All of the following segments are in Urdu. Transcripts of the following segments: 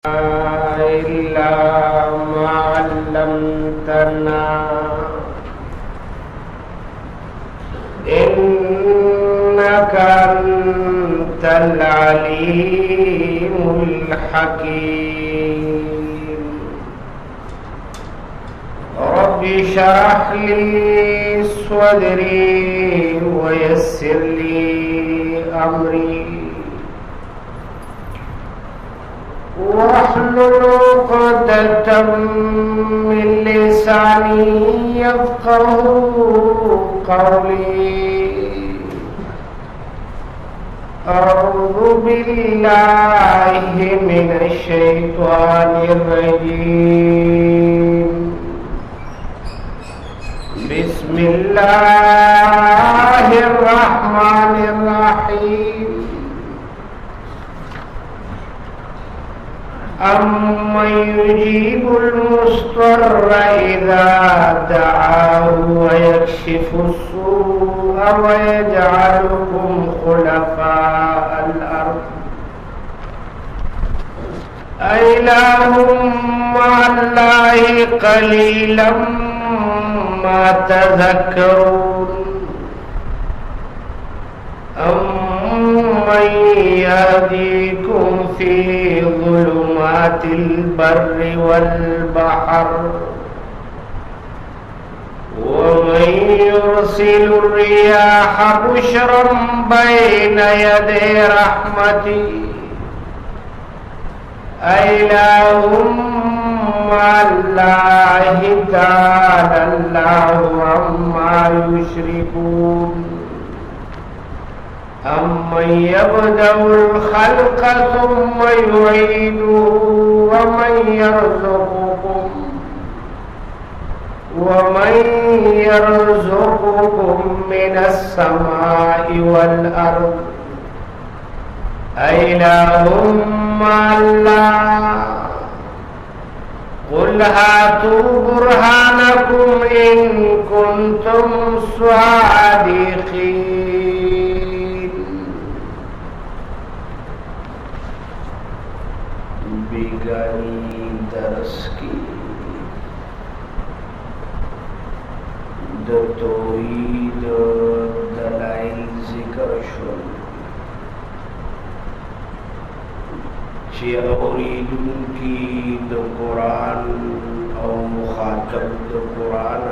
إلا ما علمتنا إنك أنت العليم الحكيم. رب اشرح لي صدري ويسر لي أمري واحلل عقدة من لساني يفقهوا قولي. أعوذ بالله من الشيطان الرجيم. بسم الله الرحمن الرحيم. أمن يجيب المضطر إذا دعاه ويكشف السوء ويجعلكم خلفاء الأرض أإله مع الله قليلا ما تذكرون. أمن يهديكم في ظلمات البر والبحر ومن يرسل الرياح بشرا بين يدي رحمته أإله مع الله تعالى الله عما يشركون. أمن يبدأ الخلق ثم يعيده ومن يرزقكم من السماء والأرض أإله مع الله قل هاتوا برهانكم إن كنتم صادقين. بیگانی درس کی د توحید دلائل ذکر شول چې اوریدون کی د قرآن او مخاطب د قرآن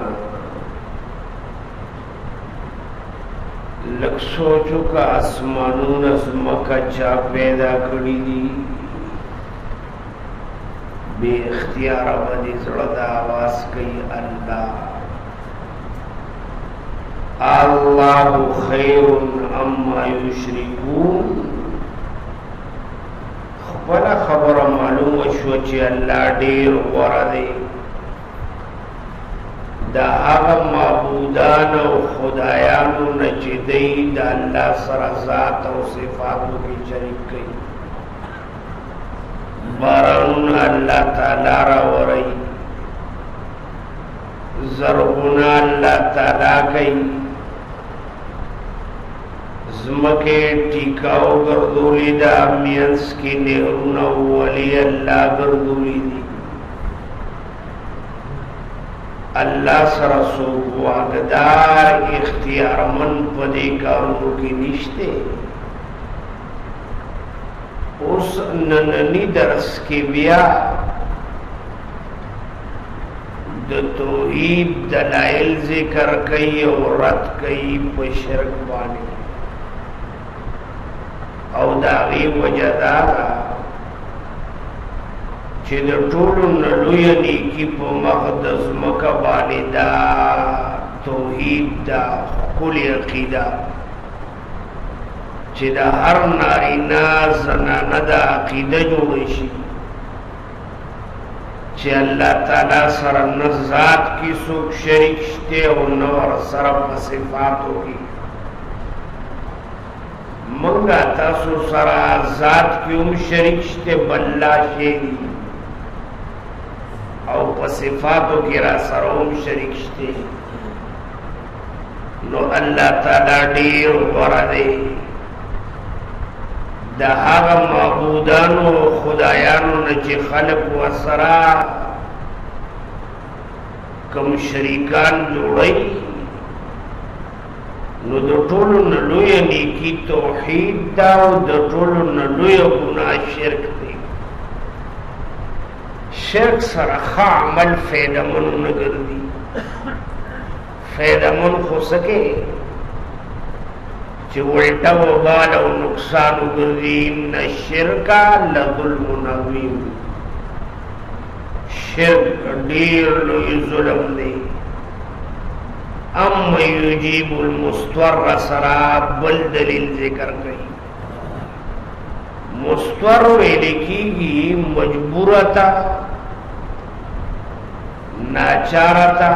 لک سوچو کا اسمانون ازمکا چا پیدا کړی دي بے اختیار ودی زړه آواز کوي الله خیر اما یشرکون. خپل خبر معلوم شو چې الله ډیر غوړه دی دا هغه معبودان او خدایانو نه چې دی د الله سره ذات او صفاتو کې شریک کوي. باران اللہ تعالی را وری زرغنا اللہ تعالی کئی زمکے ٹیکاو گردولی دا مینس کی نہرون ولی اللہ گردولی دی. اللہ سرسو واقدار اختیار من پدے کارونو کی نشتے. اس نننی درس کی بیا د توحید دلائل ذکر کئی اور رد کئی پا شرک بانی او داغی وجہ دارا چی د ټولو نلوی نیکی پا مقدس مکبانی دا توحید دا کل عقیدہ چې دا هر نارینا زنانه دا عقیده جوړی شي چې الله تعالی سره نه ذات کی څوک شریک شته او نه ور سره په صفاتو کې. مونږه تاسو سره ذات کې هم شریک شته بل شي او په صفاتو کې را سره هم شریک شته. نو الله تعالی ډیر غوړه دی دا هغه معبودانو خدایانو نه چې خلق ورسره کوم شریکان جوړي نو د ټولو نه لویه نیکي توحید دا او د ټولو نه لویه ګناه شرک دی. شرک سره ښه عمل فایدهمن نه ګرځي، فایدهمن خو څه کوي چې الټا وبال او نقصان وګرځي. ان الشرک لظلم عظیم، شرک ډیر لوی ظلم دی. اما یجیب المستور سرا بل دلیل ذکر کئی. مستور ویلے کیگی مجبورتا، ناچارتا،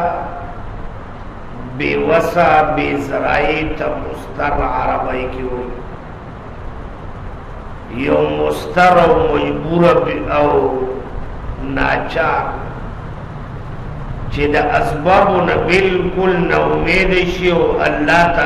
بے وسا، بے ذرائیتا مستر عربائی کی ہوئی. یو مستر او مجبور او ناچار چې د اسبابونه بالکل نه امید شي او الله ته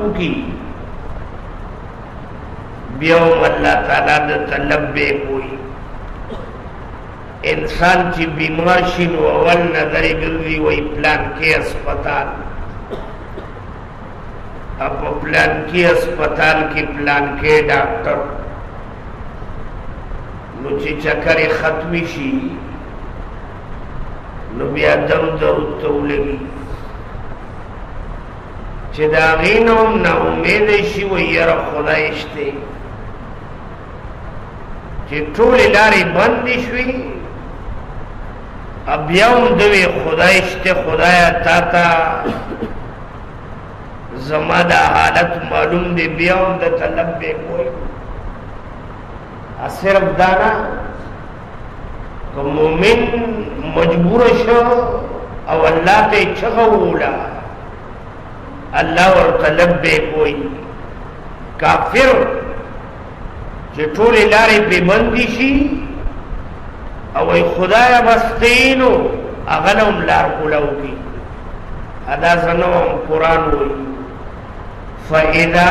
وکي، بیا الله تعالی د طلب به کوي. انسان چې بیمار شي نو اول نظر ګرځي وای پلان کې اسپیټال، اب پلان کې اسپیټال کې پلان کې ډاکټر. نو چې چکر ختمی شي نو بیا دم درود ته ولګي چې دا غینوم نا امید شي و یاره خدای شته چې ټول لارې بند شوي. بیا هم دوی خدای شته، خدایا تا ته زما دا حالت معلوم دی، بیا هم د طلب به کوي. صرف دانا کہ مومن مجبور شو او اللہ تے چغولا اللہ اور طلب بے کوئی. کافر چه ټول لارې پې بندي شي او ای خدایا بستینو اغلهم لار کولاو کی. ادا زنوم قرآن ہوئی فَإِذَا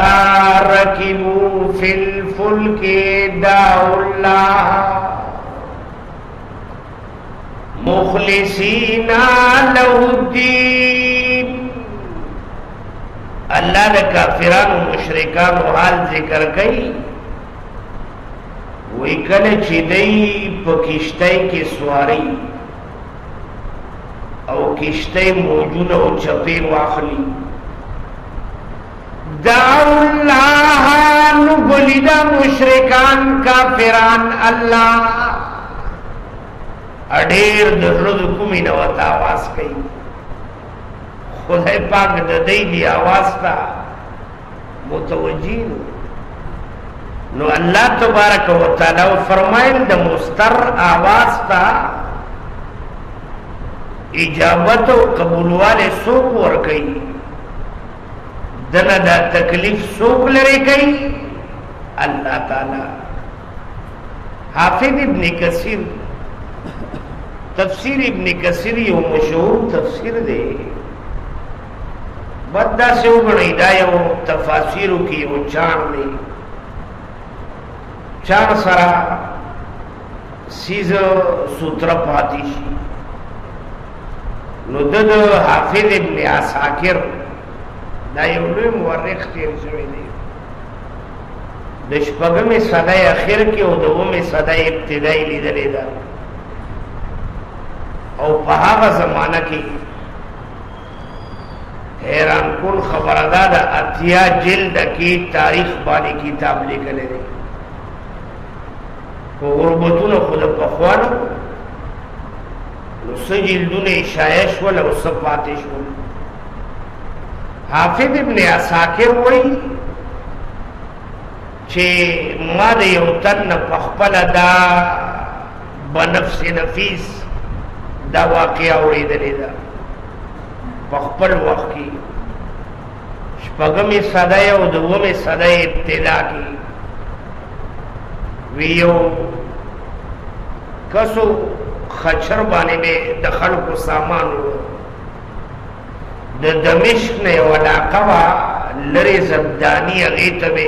رَكِبُوا فِي الْفُلْكِ دَعَوُا اللَّهَ مُخْلِصِينَ لَهُ الدِّينَ. اللہ نے کافران و مشرکان و حال ذکر کئی. وی کل چی دی پا کشتائی کی سواری او کشتائی موجون او چپی واخلی دعو اللہ نبولیدہ مشرکان کافران اللہ اڈیر درد کمی نوات آواز کئی. خدای پاک ددئی دی آواز تا متوجین. نو اللہ تبارک و تعالی فرمائل دا مستر آواز تا اجابت و قبول والے سوک ورکی، دنا دا تکلیف سوک لرے گئی اللہ تعالی. حافظ ابن کثیر تفسیر ابن کثیر یو مشہور تفسیر دے، بدہ سے اگڑی دا یو تفاسیرو کی یو چان دے. چان سرا سیز سوتر پاتی شی. نو دد حافظ ابن عساکر دا یو لوی مورخ تیر شوی دی. د شپږمې صدای اخر کې او د اومې صدای ابتدایي لیدلې ده او په هغه زمانہ کې حیران کن خبره ده د اتیا جلد کې تاریخ باندې کتاب لیکلی دی. خو غربتونه خو د پخوانو نو څه جلدونه یې شایع شول او څه پاتې شول. حافظ ابن عساکر وایي چې ما د یو تن په خپله دا بنفس نفیس دا واقعه اورېدلې ده په خپل وخت کې شپږمې صدۍ او د اومې صدۍ ابتدا کې وی یو کسو خچر باندې به د خلکو سامان د دمشق نه یو علاقه وه لرې زبداني هغې ته به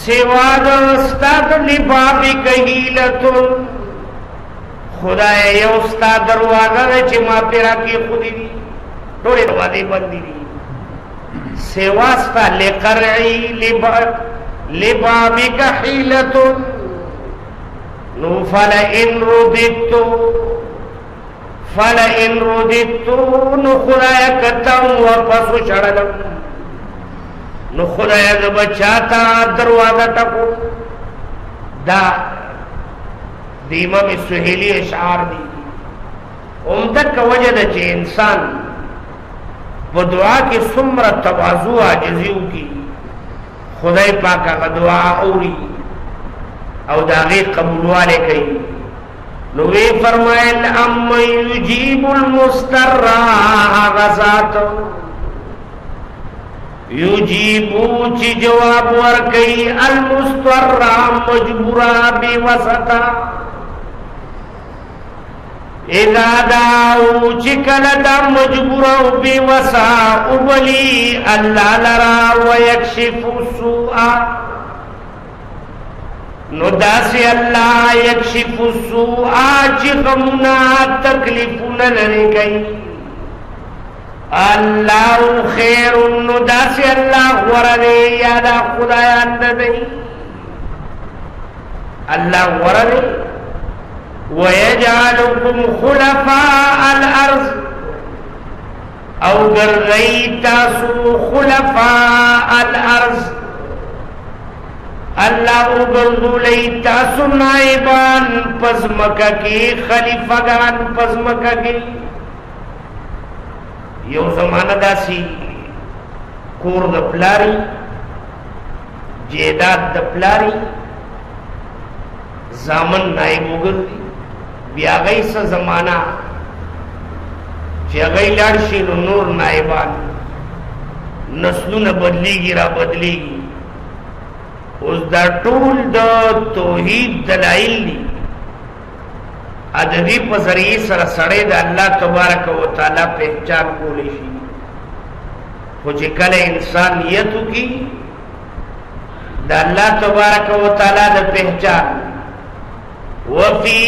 سوا د استاد لبابک حیلتن خدای یو استاد دروازه چې ما پیرا کې خودي دي ټولې دروازې بندې دي سوا استا لقرعی لبابک حیلتن نو فلئن رددتو نو خدای کتم واپسو شړلم نو خدای د بچاتا دروازه ټکو دا د امام سهیلی اشعار دي اومدک وجه ده چې انسان په دعا کې څومره تواضع عاجزي وکړي خدای پاک هغه دعا اوري او دا غي قبولواله کوي نو وی فرمایل ام یجیب المستر غزات یجیبو چی جواب ورکی المستر مجبورا بی وسطا اذا داو چی کلدا مجبورا بی وسا ابلی اللہ لرا ویکشف السوء نو داسی اللہ یکشف السوء چی غمنا تکلیفنا لرے گئی اللہ خیر نو داسی اللہ ورنے یادا خدایان ندئی اللہ ورنے ویجعلکم خلفاء الارض او گرغی تاسو خلفاء الارض اللہ اگردولی تاسو نائبان پزمکہ کی خلیفگان پزمکہ کی یو زمانہ داسی کور د پلاری جیداد د پلاری زامن نائب وګرځي بیا غي څه زمانہ چې غي لاړ شي نو نور نائبان نسلونه بدلیږي را بدلیږي اوس دا ټول د توحید دلایل دي ادبی په ذریعہ سره سړی د الله تبارک و تعالی پہچان کولی شي خو چې کله انسان نیت وکړي د الله تبارک و تعالی د پہچان وفي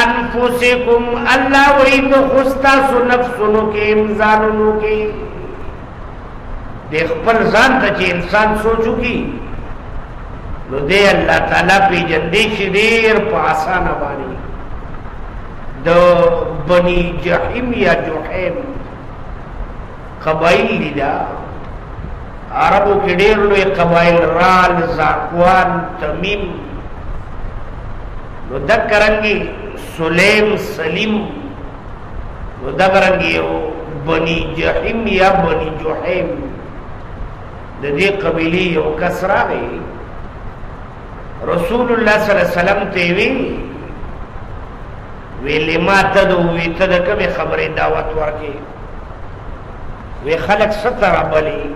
انفسکم الله وید خستاسو نفسونو کې امزانونو کې د خپل ځان ته چې انسان سوچو کی نو دې الله تعالی په جندې شي ډېر په آسانه باندې دو بنی جحیم یا جحیم قبائل لیدا عربو کی ډیر لوی قبائل رال زاکوان تمیم نو دکرنگی سلیم سلیم نو دکرنگی بنی جحیم یا بنی جحیم دی قبیلی یو کسرا گئی رسول اللہ صلی اللہ علیہ وسلم تیوی ویلی ما تدو وی تدکم خبر دعوت ورکی وی خلق ستر بلی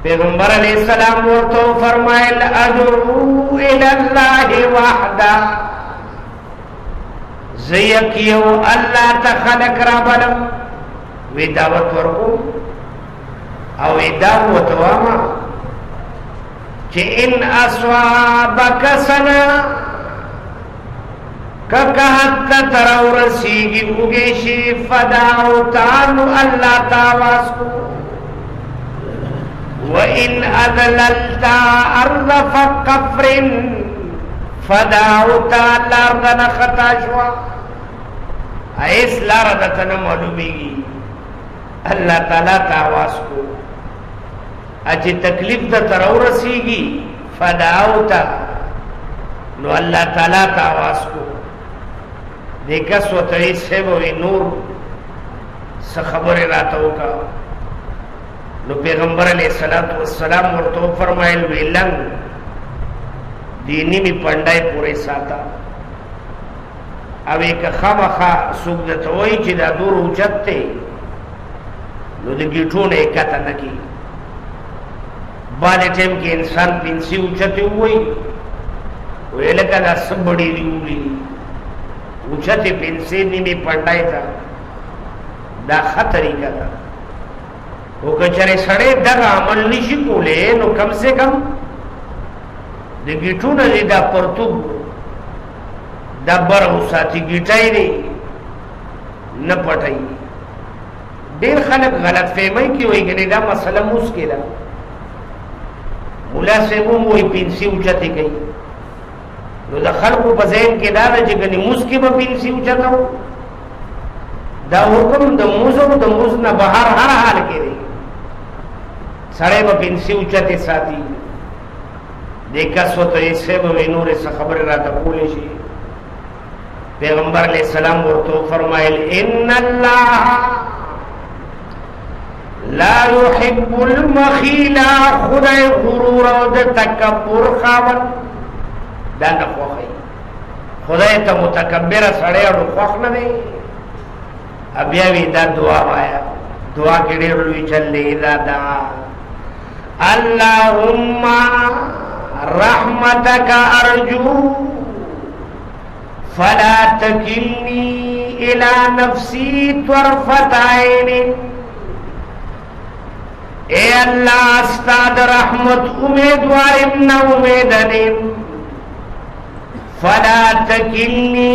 پیغمبر علیہ السلام ورطو فرمائل ادعو الاللہ وحدا زیکیو اللہ تا خلق را بلم وی دعوت ورکو او وی دعوت واما چه ان اصوابک سنا ککہت ترو رسیگی اگیشی فداو تانو اللہ تاواز کو وَإِنْ أَذْلَلْتَ أَرْضَ فَقَفْرٍ فَدَاوْ تَعَلَّ أَرْضَنَ خَتَاشْوَا ایس لاردتنا معلومی گی اللہ تعالیٰ تاواز کو اچھی تکلیف دا ترو رسیگی فداو تا نو اللہ تعالیٰ تاواز کو دیکھا سوتری سے وی نور سخبر راتو کا نو پیغمبر علیہ السلام ورطو فرمائل وی لنگ دینی می پندائی پورے ساتا او ایک خامخا سگدتوئی چی دا دور اوچت تے نو دا گیٹون ایکتا نکی بعد ٹیم کی انسان پنسی اوچتے ہوئی وی لکا دا سب بڑی دیولی اوچتے پنسی نیمی پندائی تا دا خطری کا تا وہ کچھرے سڑے دغا عمل نشی کولے نو کم سے کم د گیټو نه دی دا پرتوب دا برو ساتي گیټای دی نه پټای ډیر خلک غلط فهمي کوي وایي دا مسله مشکله مولا سیمو وایي پینسی اوچته کوي نو د خلکو په ذهن کې دا چې کني مسکی به پینسی اوچته دا حکم د موزو د موز نه بهر هر حال کې دی سړی به پینسی اوچته ساتي د کسوت یې سبب نور څه خبر را ته کولې شي پیغمبر علیہ السلام ورته فرمایل ان الله لا يحب المخيل خدای غرور او د تکبر خاون دا نه خوخی خدای ته متکبر سړی او خوخ نه دی بیا وی دا دعا وایا دعا کې ډېر لوی چلې دا اللهم رحمتك ارجو فلا تكلني الى نفسي طرفة عين اے اللہ استاد رحمت امیدوارم نہ امیدنیم فلا تکلنی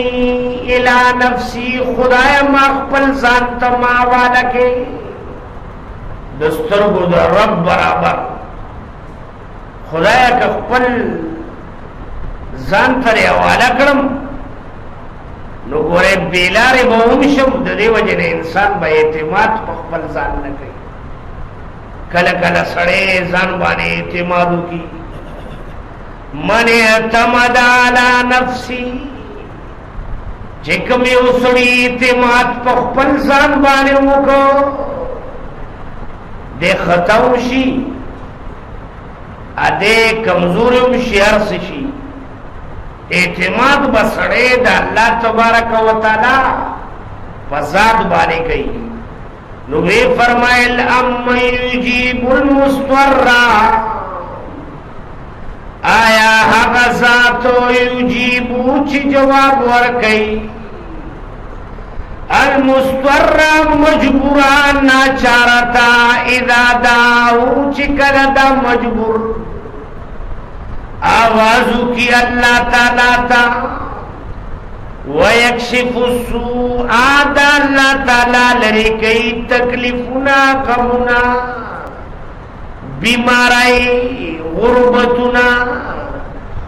الى نفسی خدای مخبل زانتا ماوالا کے دسترگو در رب برابر خدای کا خپل زانتا ریوالا کرم نو گورے بیلار بہمشم دے وجن انسان با اعتماد مخبل زان نکی کل کل سڑے زان بانے اعتمادو کی من اعتمد علی نفسی چکم یو سڑی اعتماد پخپل زان بانے وکو دے خطاو شی ادے کمزورم شیار سشی اعتماد بسڑے دا اللہ تبارک و تعالی فزاد بانے کئی نوے فرمائل اَمَّن یجیب المستر آیا حق ذاتو یجیبو چی جواب ورکی المستر مجبوران ناچارتا اذا داو چی کلدا مجبور آوازو کی اللہ تعالیٰ تا وَيَكْشِفُ السُّوءَ آدھا اللہ تعالیٰ لرے کئی تکلیفنا غمنا بیمارائی غربتنا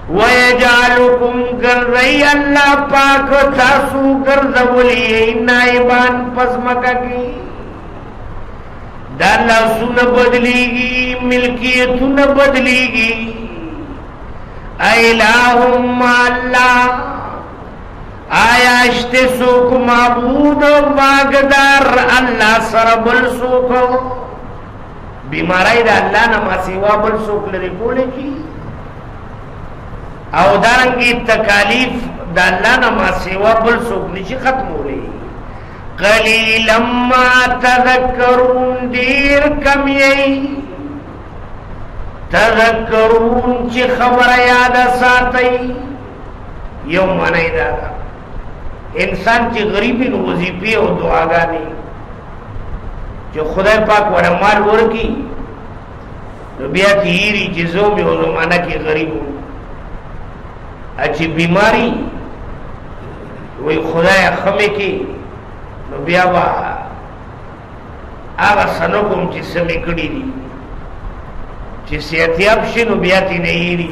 وَيَجْعَلُكُمْ گردئی اللہ پاک تاسو گردولی نائبان پزمکا کی دا اللہ سن بدلی گی ملکیتن بدلی گی الہم اللہ آیا اشتے سوک معبود واگدار اللہ سر بل سوکو بیمارائی دا اللہ نما سیوا بل سوک لرے کولے کی او دارنگی تکالیف دا اللہ نما سیوا بل سوک نیچی ختم ہو رہی قلیلا ما تذکرون دیر کمیئی تذکرون چی خبر یاد ساتی یو منائی دادا انسان چی غریبی نو وظیفی او دعاگانی جو خدای پاک ورہ مال ورکی نو بیا تیری چیزوں میں او زمانہ کی غریب ہو اچھی بیماری وی خدای خمے کی نو بیا با آغا سنکم چی سمکڑی دی چی سیتیاب شی نو بیا تی نهیری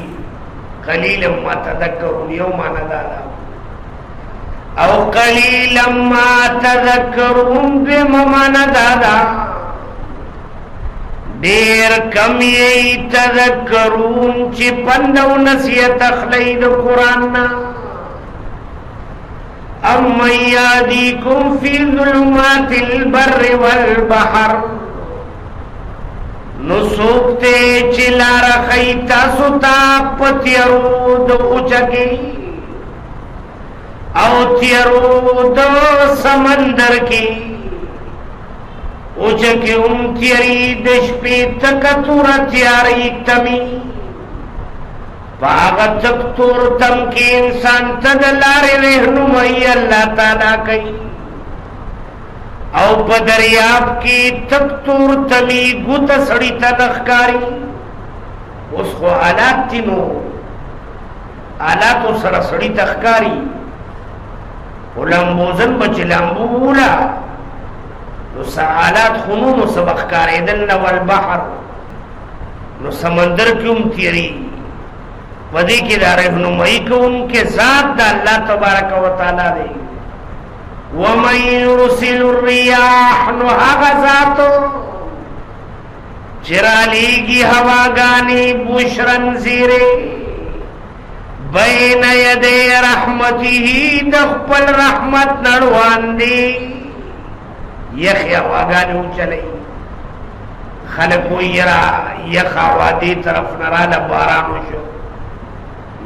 قلیلا ما تذکرون یومانا دادا او قلیلا ما تذکرون دویمانا دادا دیر کم یی تذکرون چی پندو نسیت اخلید قرآننا امن یادیکم فی ظلمات البر والبحر نسوکتے چلا رخیتا ستا پتیرود اچکی او تیرود سمندر کی اچکی تیری دشپی تکتور تیاری تمی پاغت تکتور تم کی انسان تدلار رہنمائی اللہ تعالیٰ کئی او بدریاب کی تکتور تمی گوتا سڑی تا نخکاری اس کو حالات تینو آلاتو سره سړی تخکاری ولمبوزن بچ لمبولا نو سآلات خنونو سبخ کاریدن والبحر نو سمندر کیوم تیری ودی کی دا رہنمائی کو ان کے ذات دا اللہ تبارک و تعالی دے ومن یرسل الریاح نو آغا ذاتو چرالیگی ہواگانی بشرن زیرے بین یدی رحمتی دخپل رحمت نڑوان دی یخی ہواگانی چلے خلقو یرا یخا وادی طرف نرالا بارانو شو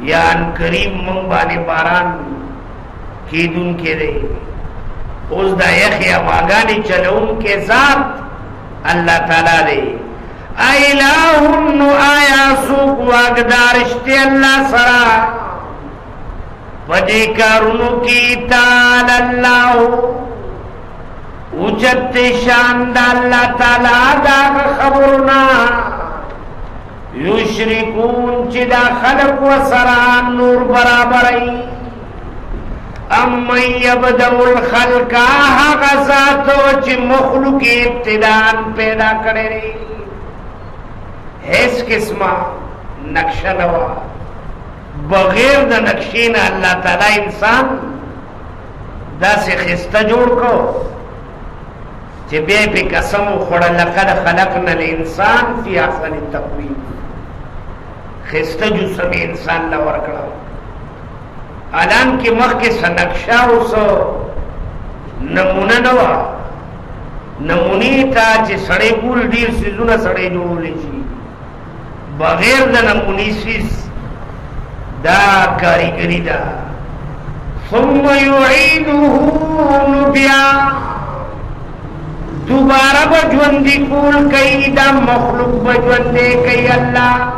یا ان کریم من بانے باران کی دن کے دے اس دا یخی ہواگانی چلون کے ذات اللہ تعالی دے ایلہن آیا سوک واگدارشتے اللہ سرا پدی کارونو کی تعال اللہ اوچت شاند اللہ تعالی دا خبرنا یشرکون چی دا خلق و سران نور برابرائی امن یبدو الخلق آہا غزاتو چی مخلوق ابتدان پیدا کرے رہی اس قسمہ نقشہ نوا بغیر دا نقشین اللہ تعالی انسان دا سے خستہ جوڑ کو چی بے پی قسم خوڑا لقد خلقنا الانسان فی احسن تقویم خستہ جسم انسان لور کرا الان کی مخ کے سنقشہ اسو نمونہ نوا نمونی تا چی سڑے گول دیر سیزونا سڑے جوڑ لیچی بغیر دا نمونی سیز دا کاریگری دا ثم یعیدوه نبیا دوبارہ بجوندی کول کئی دا مخلوق بجوندے کئی اللہ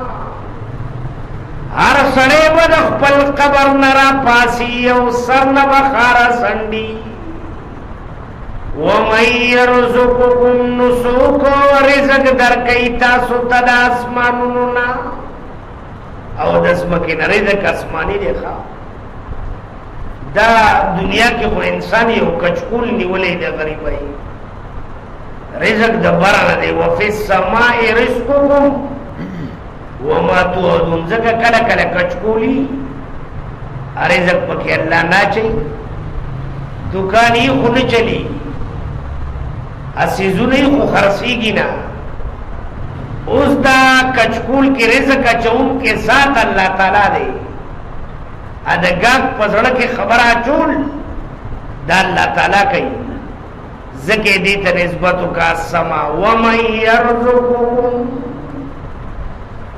ہر سڑے بدخ پل قبر نرا پاسی او سر نبخارا سنڈی وَمَن يَرْزُقُكُمْ نُسُوكُ رزق در کئی تاسو تدا اسمانونونا او دسمکی نرزق اسمانی دیکھا دا دنیا کی خو انسانی او کچکول نیولے دا غریبائی رزق دا بران دے وَفِي السَّمَاءِ رِزْقُكُمْ وَمَا تُوعَدُونَ زکا کلا کلا کچکولی رزق پکی اللہ نا چاہی دکانی خون چلی اسیزو نہیں خو خرسی گی نا اس دا کچکول کی رزق چون کے ساتھ اللہ تعالیٰ دے ادگاک پزڑ کے خبرہ چول دا اللہ تعالیٰ کئی زکے دیتا نسبتو کا سما وَمَن يَرْزُقُكُمْ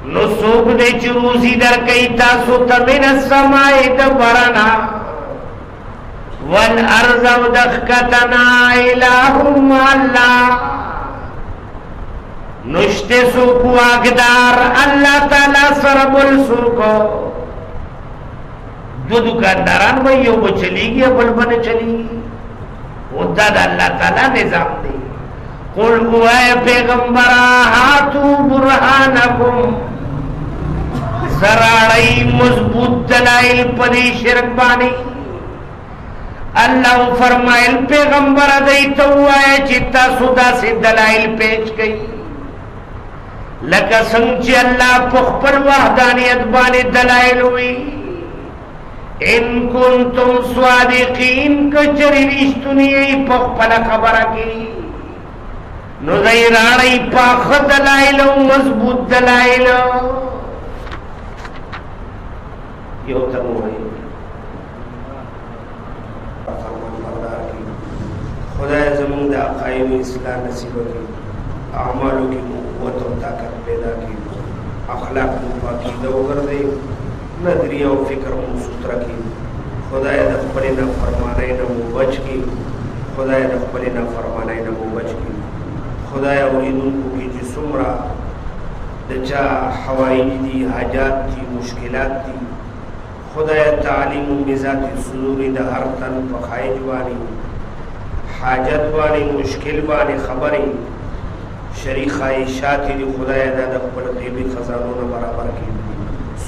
نسوک دے چروزی در کئی تاسو تمن السماء دبرنا والارض ودخکتنا الہم اللہ نشتے سوکو آگدار اللہ تعالی سربل سوکو دو دکانداران بھئی یو بچلی گی بل بن چلی گی ادھا اللہ تعالی نظام دے قل اے پیغمبرا ہاتو برہانکم سراڑی مضبوط دلائل پدی شرک بانی اللہ فرمائل پیغمبر دیتا ہوا ہے چتا سودا سے دلائل پیش گئی لکا سنچ اللہ پخپل وحدانیت بانی دلائل ہوئی ان کنتم صادقین کچری رشتنی پخپل خبر کی نو زیرانی پاخ دلائل مضبوط دلائل یو تمو ہے خدا زمین دا قائم اسلام نصیب کی اعمالوں کی قوت و طاقت پیدا کی اخلاق و پاکیزہ وگردے نظریہ و فکر موسوط رکھی خدا دخپلی نہ فرمانے نہ بچ کی خدا دخپلی نہ فرمانے نہ بچ کی خدا اوریدن کو کی جسم را دچا حوائج دی حاجات دی مشکلات دی خدا تعلیم بذات صدور دا ہر تن فخائج وانی حاجت وانی مشکل وانی خبری شریخ خواہشات دی خدا دا دخپل غیبی خزانوں برابر کی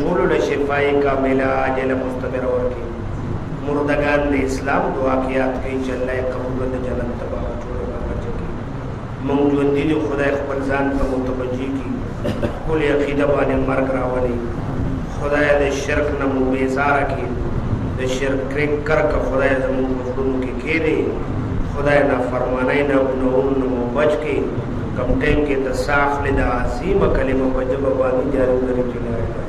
ټولو له شفای کامله عاجله مستمره ورکړي مردگان د اسلام دعا کیات کوي چې الله یې قبول د جنت تباه ټول باندې کوي مونږ ژوند دي خدای خپل ځان ته متوجي کی کول عقیده باندې مرګ راولي خدای د شرک نه مو بیزاره کی د شرک کرک خدای زموږ مخونو کې کېږي خدای نه فرمانای نه ګناهونو مو بچ کی کم ټیم کې د ساخله د عظیمه کلمه په جبه باندې جاری لري چې لا اله